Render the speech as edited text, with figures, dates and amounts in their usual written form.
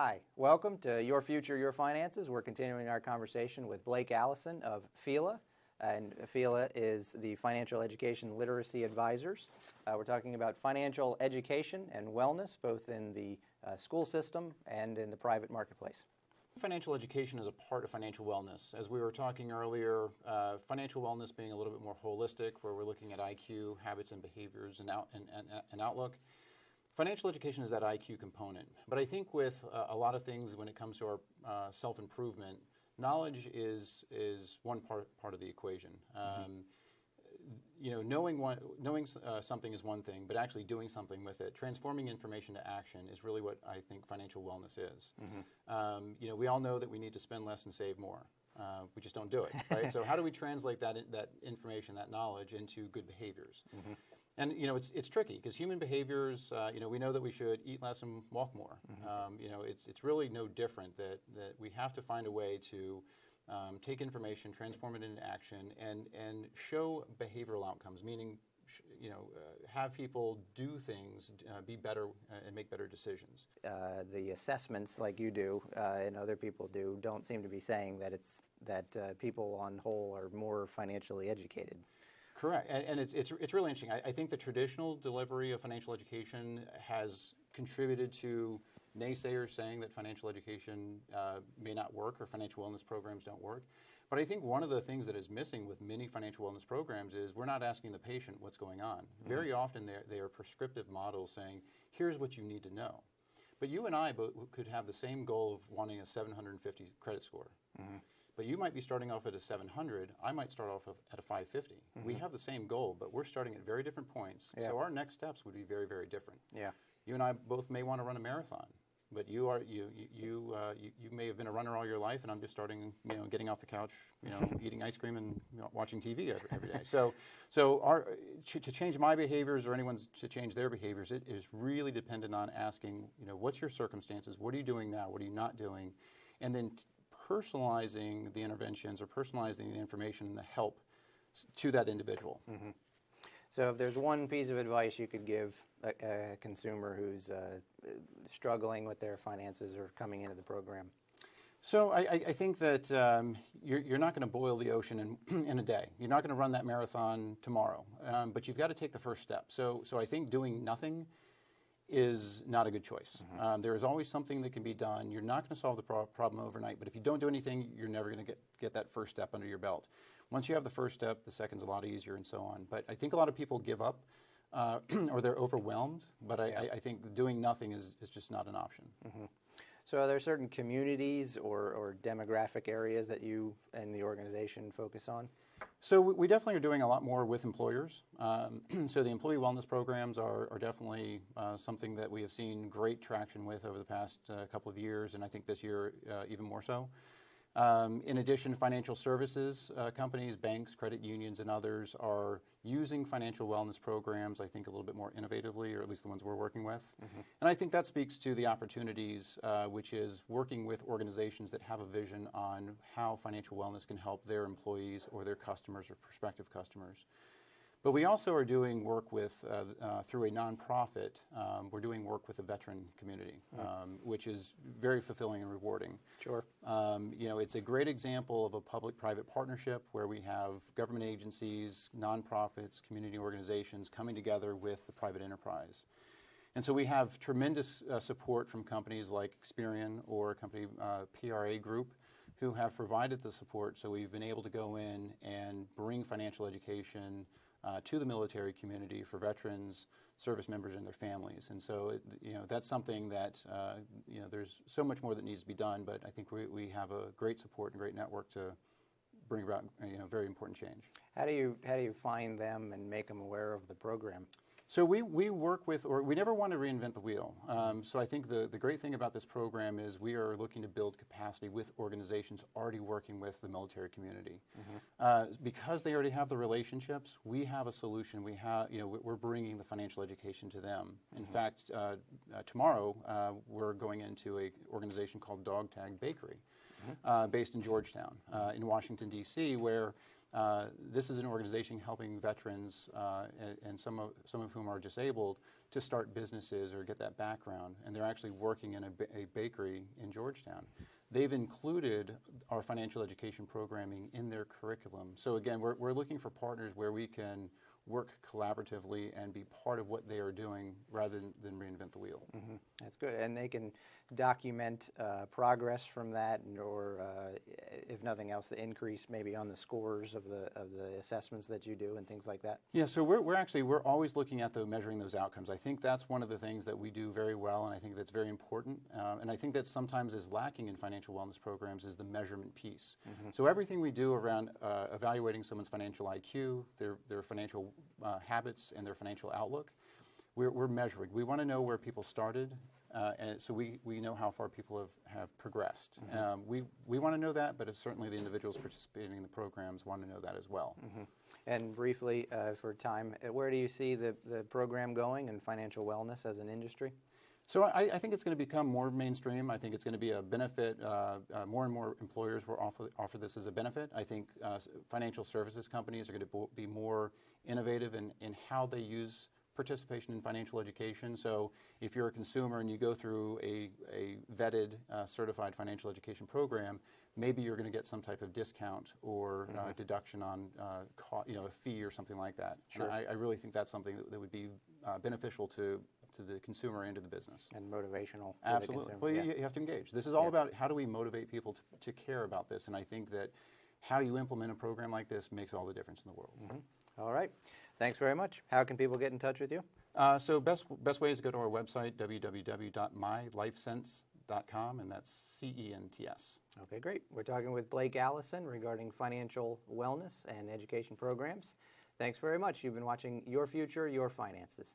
Hi, welcome to Your Future, Your Finances. We're continuing our conversation with Blake Allison of MyFELA, and MyFELA is the Financial Education Literacy Advisors. We're talking about financial education and wellness, both in the school system and in the private marketplace. Financial education is a part of financial wellness. As we were talking earlier, financial wellness being a little bit more holistic, where we're looking at IQ, habits and behaviors, and outlook. Financial education is that IQ component. But I think with a lot of things when it comes to our self-improvement, knowledge is one part of the equation. Knowing something is one thing, but actually doing something with it, transforming information to action is really what I think financial wellness is. We all know that we need to spend less and save more. We just don't do it, right? So how do we translate that information, that knowledge, into good behaviors? And it's tricky because human behaviors. We know that we should eat less and walk more. It's really no different that we have to find a way to take information, transform it into action, and show behavioral outcomes. Meaning, have people do things, be better, and make better decisions. The assessments, like you do and other people do, don't seem to be saying that people on whole are more financially educated. Correct, and it's really interesting. I think the traditional delivery of financial education has contributed to naysayers saying that financial education may not work or financial wellness programs don't work. But I think one of the things that is missing with many financial wellness programs is we're not asking the patient what's going on. Very often they are prescriptive models saying, here's what you need to know. But you and I could have the same goal of wanting a 750 credit score. But you might be starting off at a 700. I might start off at a 550. We have the same goal, but we're starting at very different points. Yeah. So our next steps would be very, very different. Yeah. You and I both may want to run a marathon, but you may have been a runner all your life, and I'm just starting, getting off the couch, eating ice cream and watching TV every day. So to change my behaviors or anyone's to change their behaviors, it is really dependent on asking, what's your circumstances? What are you doing now? What are you not doing? And then personalizing the interventions or personalizing the information and the help to that individual. So if there's one piece of advice you could give a consumer who's struggling with their finances or coming into the program? So I think that you're not going to boil the ocean in a day. You're not going to run that marathon tomorrow, but you've got to take the first step. So I think doing nothing is not a good choice. There is always something that can be done. You're not going to solve the problem overnight, but if you don't do anything, you're never going to get that first step under your belt. Once you have the first step, the second's a lot easier and so on. But I think a lot of people give up or they're overwhelmed, but I think doing nothing is just not an option. So are there certain communities or demographic areas that you and the organization focus on? So we definitely are doing a lot more with employers. So the employee wellness programs are definitely something that we have seen great traction with over the past couple of years, and I think this year even more so. In addition, financial services companies, banks, credit unions, and others are using financial wellness programs, I think, a little bit more innovatively, or at least the ones we're working with. And I think that speaks to the opportunities, which is working with organizations that have a vision on how financial wellness can help their employees or their customers or prospective customers. But we also are doing work with, through a nonprofit, we're doing work with the veteran community, which is very fulfilling and rewarding. Sure. It's a great example of a public-private partnership where we have government agencies, nonprofits, community organizations coming together with the private enterprise. And so we have tremendous support from companies like Experian or a company, PRA Group, who have provided the support. So we've been able to go in and bring financial education to the military community for veterans, service members, and their families. And so, that's something that, there's so much more that needs to be done, but I think we have a great support and great network to bring about, very important change. How do you find them and make them aware of the program? So we work with, or we never want to reinvent the wheel. So I think the great thing about this program is we are looking to build capacity with organizations already working with the military community. Because they already have the relationships, we have a solution. We have, we're bringing the financial education to them. In fact, tomorrow we're going into an organization called Dog Tag Bakery, based in Georgetown, in Washington, D.C., where This is an organization helping veterans and some of whom are disabled to start businesses or get that background, and they're actually working in a bakery in Georgetown. They've included our financial education programming in their curriculum. So again, we're looking for partners where we can work collaboratively and be part of what they are doing rather than reinvent the wheel. Mm-hmm. That's good. And they can document progress from that, or if nothing else, the increase maybe on the scores of the assessments that you do and things like that. Yeah, so we're always looking at measuring those outcomes. I think that's one of the things that we do very well, and I think that's very important. And I think that sometimes is lacking in financial wellness programs is the measurement piece. Mm-hmm. So everything we do around evaluating someone's financial IQ, their financial habits, and their financial outlook, we're measuring. We want to know where people started, and so we know how far people have progressed. Mm-hmm. We want to know that, but certainly the individuals participating in the programs want to know that as well. Mm-hmm. And briefly, for time, where do you see the program going and financial wellness as an industry? So I think it's going to become more mainstream. I think it's going to be a benefit. More and more employers will offer this as a benefit. I think financial services companies are going to be more innovative in how they use participation in financial education. So if you're a consumer and you go through a vetted, certified financial education program, maybe you're going to get some type of discount or mm-hmm. Deduction on a fee or something like that. Sure. I really think that's something that would be beneficial to the consumer and to the business. And motivational. Absolutely. Well, yeah. you have to engage. This is all about how do we motivate people to care about this, and I think that how you implement a program like this makes all the difference in the world. Mm-hmm. All right. Thanks very much. How can people get in touch with you? So best way is to go to our website, www.mylifesense.com, and that's CENTS. Okay, great. We're talking with Blake Allison regarding financial wellness and education programs. Thanks very much. You've been watching Your Future, Your Finances.